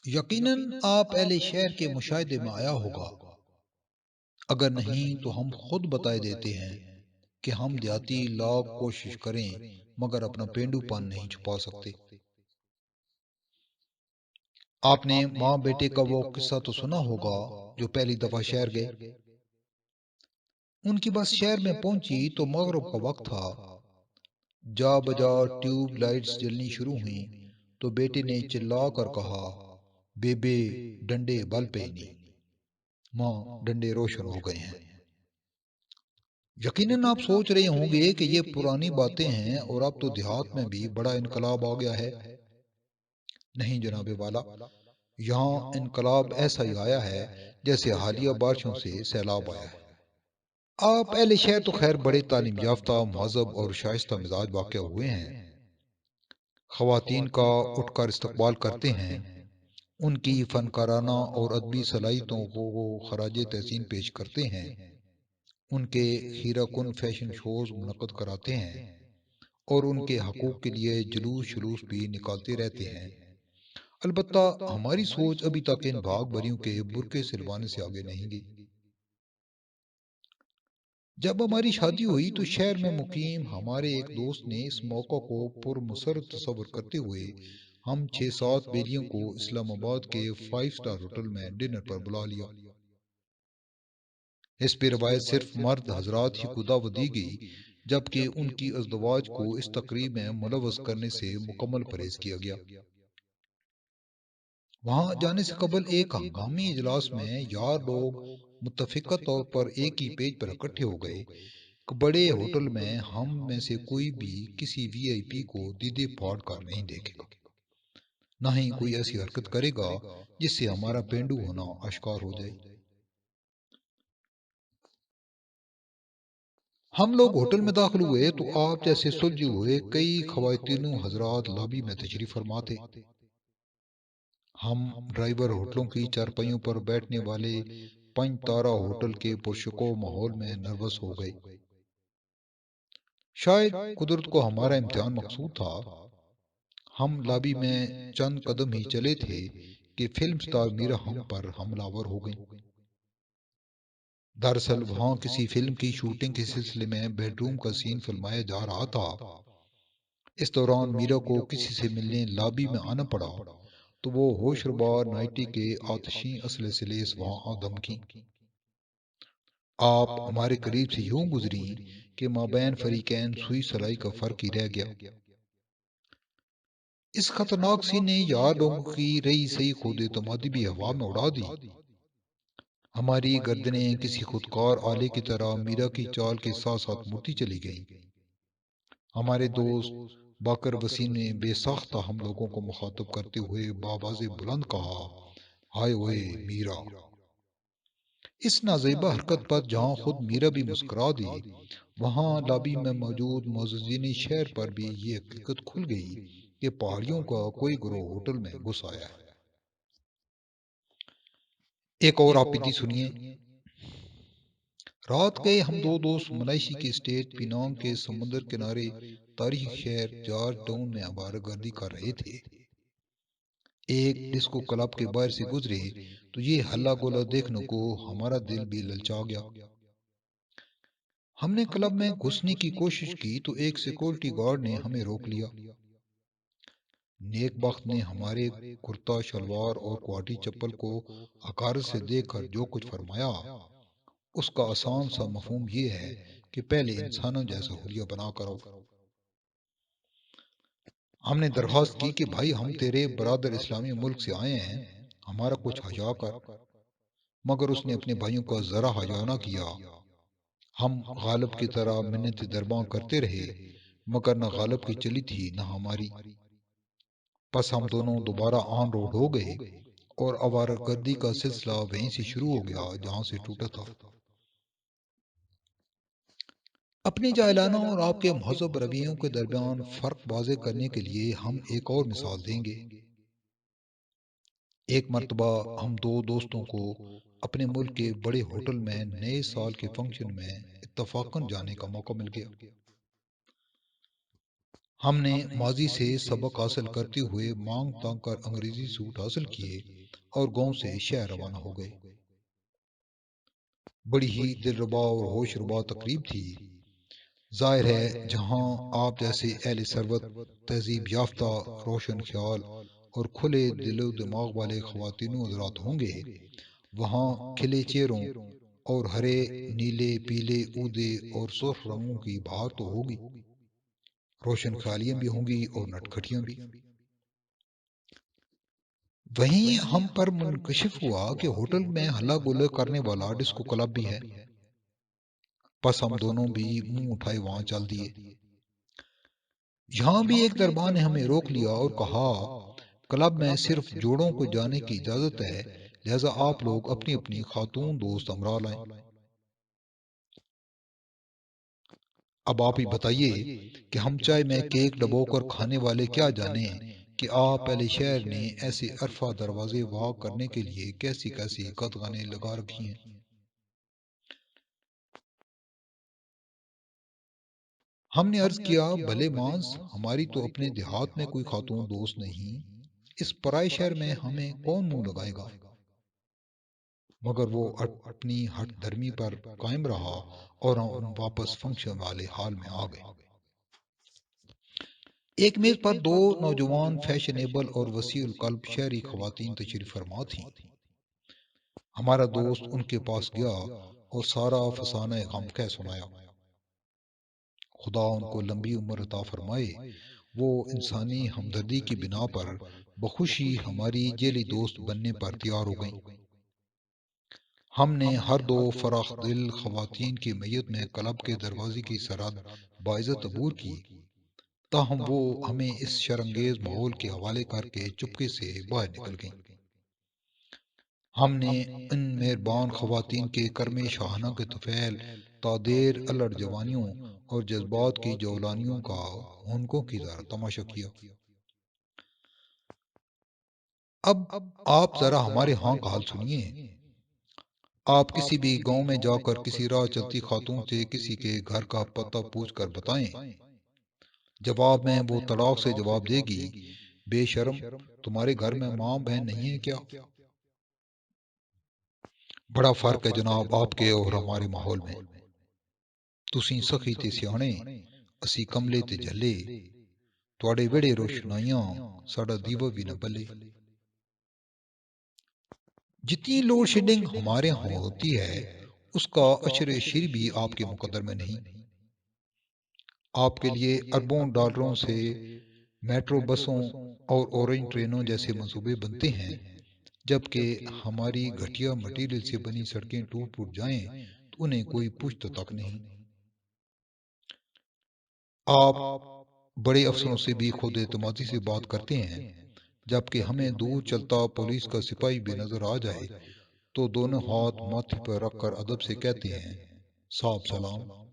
یقیناً آپ اہل شہر کے مشاہدے میں آیا ہوگا۔ اگر نہیں تو ہم خود بتائے دیتے ہیں کہ ہم دیہاتی لاکھ کوشش کریں مگر اپنا پینڈو پان نہیں چھپا سکتے۔ آپ نے ماں بیٹے کا وہ قصہ تو سنا ہوگا جو پہلی دفعہ شہر گئے۔ ان کی بس شہر میں پہنچی تو مغرب کا وقت تھا۔ جا بجا ٹیوب لائٹس جلنی شروع ہوئیں تو بیٹے نے چلا کر کہا، بیبے ڈنڈے بل پہ نہیں، ماں ڈنڈے روشن ہو گئے ہیں۔ یقیناً آپ سوچ رہے ہوں گے کہ یہ پرانی باتیں ہیں اور اب تو دیہات میں بھی بڑا انقلاب آ گیا ہے۔ نہیں جناب والا، یہاں انقلاب ایسا ہی آیا ہے جیسے حالیہ بارشوں سے سیلاب آیا ہے۔ آپ اہل شہر تو خیر بڑے تعلیم یافتہ، مہذب اور شائستہ مزاج واقع ہوئے ہیں۔ خواتین کا اٹھ کر استقبال کرتے ہیں، ان کی فنکارانہ اور ادبی صلاحیتوں کو خراج تحسین پیش کرتے ہیں، ان کے خیرہ کن فیشن شوز منعقد کراتے ہیں اور ان کے حقوق کے لیے جلوس جلوس بھی نکالتے رہتے ہیں۔ البتہ ہماری سوچ ابھی تک ان بھاگ بھریوں کے برقع سلوانے سے آگے نہیں گئی۔ جب ہماری شادی ہوئی تو شہر میں مقیم ہمارے ایک دوست نے اس موقع کو پر مسرت تصور کرتے ہوئے ہم 6-7 بیلیوں کو اسلام آباد کے 5 اسٹار ہوٹل میں ڈنر پر بلا لیا۔ اس پہ روایت صرف مرد حضرات ہی کو دعوت دی گئی، جبکہ ان کی ازدواج کو اس تقریب میں ملوث کرنے سے مکمل پرہیز کیا گیا۔ وہاں جانے سے قبل ایک ہنگامی اجلاس میں یار لوگ متفقہ طور پر ایک ہی پیج پر اکٹھے ہو گئے کہ بڑے ہوٹل میں ہم میں سے کوئی بھی کسی وی آئی پی کو دیدے پھاڑ کر نہیں دیکھے گا، نہ ہی کوئی ایسی حرکت کرے گا جس سے ہمارا پینڈو ہونا اشکار ہو جائے۔ ہم لوگ ہوٹل میں داخل ہوئے تو آپ جیسے سلجھے ہوئے کئی خواتین حضرات لابی میں تشریف فرما تھے۔ ہم ڈرائیور ہوٹلوں کی چارپائیوں پر بیٹھنے والے 5 تارہ ہوٹل کے پرشکو ماحول میں نروس ہو گئے۔ شاید قدرت کو ہمارا امتحان مقصود تھا۔ ہم لابی میں چند قدم ہی چلے تھے کہ فلم سٹار میرا ہم پر حملہ آور ہو گئی۔ دراصل وہاں کسی فلم کی شوٹنگ کے سلسلے میں بیڈ روم کا سین فلمایا جا رہا تھا۔ اس دوران میرا کو کسی سے ملنے لابی میں آنا پڑا تو وہ ہوش ربا نائٹی کے آتشیں اسلحے سے لیس وہاں آ دمکیں۔ آپ ہمارے قریب سے یوں گزری کہ مابین فریقین سوئی سلائی کا فرق ہی رہ گیا۔ اس خطرناک سین نے یار لوگوں کی رئی سئی خود اعتمادی بھی ہوا میں اڑا دی۔ ہماری گردنیں کسی خودکار آلے کی طرح میرا کی چال کے ساتھ ساتھ مڑتی چلی گئیں۔ ہمارے دوست باکر وسیم نے بے ساختہ ہم لوگوں کو مخاطب کرتے ہوئے بآواز بلند کہا، ہائے ہوئے میرا۔ اس نازیبہ حرکت پر جہاں خود میرا بھی مسکرا دی، وہاں لابی میں موجود معززین شہر پر بھی یہ حقیقت کھل گئی کہ پہاڑیوں کا کوئی گروہ ہوٹل میں گھس آیا ہے۔ ایک اور آپ بھی سنیے۔ رات گئے ہم دو دوست ملائشی کے اسٹیٹ پینانگ کے سمندر کنارے تاریخی شہر جارج ٹاؤن میں آوارہ گردی کر رہے تھے۔ ایک ڈسکو کلب کے باہر سے گزرے تو یہ ہلا گولا دیکھنے کو ہمارا دل بھی للچا گیا۔ ہم نے کلب میں گھسنے کی کوشش کی تو ایک سیکورٹی گارڈ نے ہمیں روک لیا۔ نیک بخت نے ہمارے کرتا شلوار اور کوٹی چپل کو حقارت سے دیکھ کر جو کچھ فرمایا، اس کا آسان سا مفہوم یہ ہے کہ پہلے انسانوں جیسا حلیہ بنا کرو۔ ہم نے درخواست کی کہ بھائی ہم تیرے برادر اسلامی ملک سے آئے ہیں، ہمارا کچھ حیا کر، مگر اس نے اپنے بھائیوں کا ذرا حیا نہ کیا۔ ہم غالب کی طرح منت درباں کرتے رہے، مگر نہ غالب کی چلی تھی نہ ہماری۔ پس ہم دونوں دوبارہ آن روڈ ہو گئے اور آوارہ گردی کا سلسلہ وہیں سے شروع ہو گیا جہاں سے ٹوٹا تھا۔ اپنے جاہلانہ اور آپ کے مہذب رویوں کے درمیان فرق واضح کرنے کے لیے ہم ایک اور مثال دیں گے۔ ایک مرتبہ ہم دو دوستوں کو اپنے ملک کے بڑے ہوٹل میں نئے سال کے فنکشن میں اتفاقاً جانے کا موقع مل گیا۔ ہم نے ماضی سے سبق حاصل کرتے ہوئے مانگ تانگ کر انگریزی سوٹ حاصل کیے اور گاؤں سے شہر روانہ ہو گئے۔ بڑی ہی دلربا اور ہوش ربا تقریب تھی۔ ظاہر ہے جہاں آپ جیسے اہل ثروت، تہذیب یافتہ، روشن خیال اور کھلے دل و دماغ والے خواتین و حضرات ہوں گے، وہاں کھلے چہروں اور ہرے، نیلے، پیلے، اودے اور سرخ رنگوں کی بہار تو ہوگی، روشن خیالیاں بھی ہوں گی اور نٹکھٹیاں بھی۔ وہیں ہم پر منکشف ہوا کہ ہوٹل میں ہلا گلا کرنے والا ڈسکو کلب بھی ہے۔ بس ہم دونوں بھی منہ اٹھائے وہاں چل دیے۔ یہاں بھی ایک دربان نے ہمیں روک لیا اور کہا، کلب میں صرف جوڑوں کو جانے کی اجازت ہے، لہذا آپ لوگ اپنی اپنی خاتون دوست ہمراہ لائیں۔ اب آپ ہی بتائیے کہ ہم چائے میں کیک ڈبو کر کھانے والے کیا جانیں کہ آپ پہلے شہر نے ایسے عرفہ دروازے واہ کرنے کے لیے کیسی کیسی قدغنیں لگا رکھی ہیں۔ ہم نے عرض کیا، بھلے مانس، ہماری تو اپنے دیہات میں کوئی خاتون دوست نہیں، اس پرائے شہر میں ہمیں کون منہ لگائے گا؟ مگر وہ اپنی ہٹ دھرمی پر قائم رہا اور ہم واپس فنکشن والے حال میں آ گئے۔ ایک میز پر دو نوجوان فیشنیبل اور وسیع القلب شہری خواتین تشریف فرما تھیں۔ ہمارا دوست ان کے پاس گیا اور سارا فسانہ غم کہہ سنایا۔ خدا ان کو لمبی عمر عطا فرمائے، وہ انسانی ہمدردی کی بنا پر بخوشی ہماری جیلی دوست بننے پر تیار ہو گئیں۔ ہم نے ہر دو فراخ دل خواتین کی میت میں کلب کے دروازے کی سرحد باعزت عبور کی، تاہم وہ ہمیں اس شرنگیز ماحول کے حوالے کر کے چپکے سے باہر نکل گئیں۔ ہم نے ان مہربان خواتین کے کرم شاہانہ کے طفیل، تادیر الڑ جوانیوں اور جذبات کی جولانیوں کا ہنکوں کی طرح تماشا کیا۔ اب آپ ذرا ہمارے ہاں کا حال سنیے۔ آپ کسی بھی گاؤں میں جا کر کسی راہ چلتی خاتون سے کسی کے گھر کا پتہ پوچھ کر بتائیں، جواب میں وہ طلاق سے جواب دے گی، بے شرم، تمہارے گھر میں ماں بہن نہیں ہے کیا؟ بڑا فرق ہے جناب آپ کے اور ہمارے ماحول میں۔ تسی سخی تے سیانے، اسی کملے تے جھلے، تواڈے وڑے روشنائیاں، ساڈا دیوا بھی نہ بلے۔ جتنی لوڈ شیڈنگ ہمارے ہاں ہوتی ہے، اس کا عشر شیر بھی آپ کے مقدر میں نہیں۔ آپ کے لیے اربوں ڈالروں سے میٹرو بسوں اور اورنج ٹرینوں جیسے منصوبے بنتے ہیں، جبکہ ہماری گھٹیا مٹیریل سے بنی سڑکیں ٹوٹ پھوٹ جائیں تو انہیں کوئی پوچھتا تک نہیں۔ آپ بڑے افسروں سے بھی خود اعتمادی سے بات کرتے ہیں، جبکہ ہمیں دور چلتا پولیس کا سپاہی بھی نظر آ جائے تو دونوں ہاتھ ماتھے پر رکھ کر ادب سے کہتے ہیں، صاحب سلام۔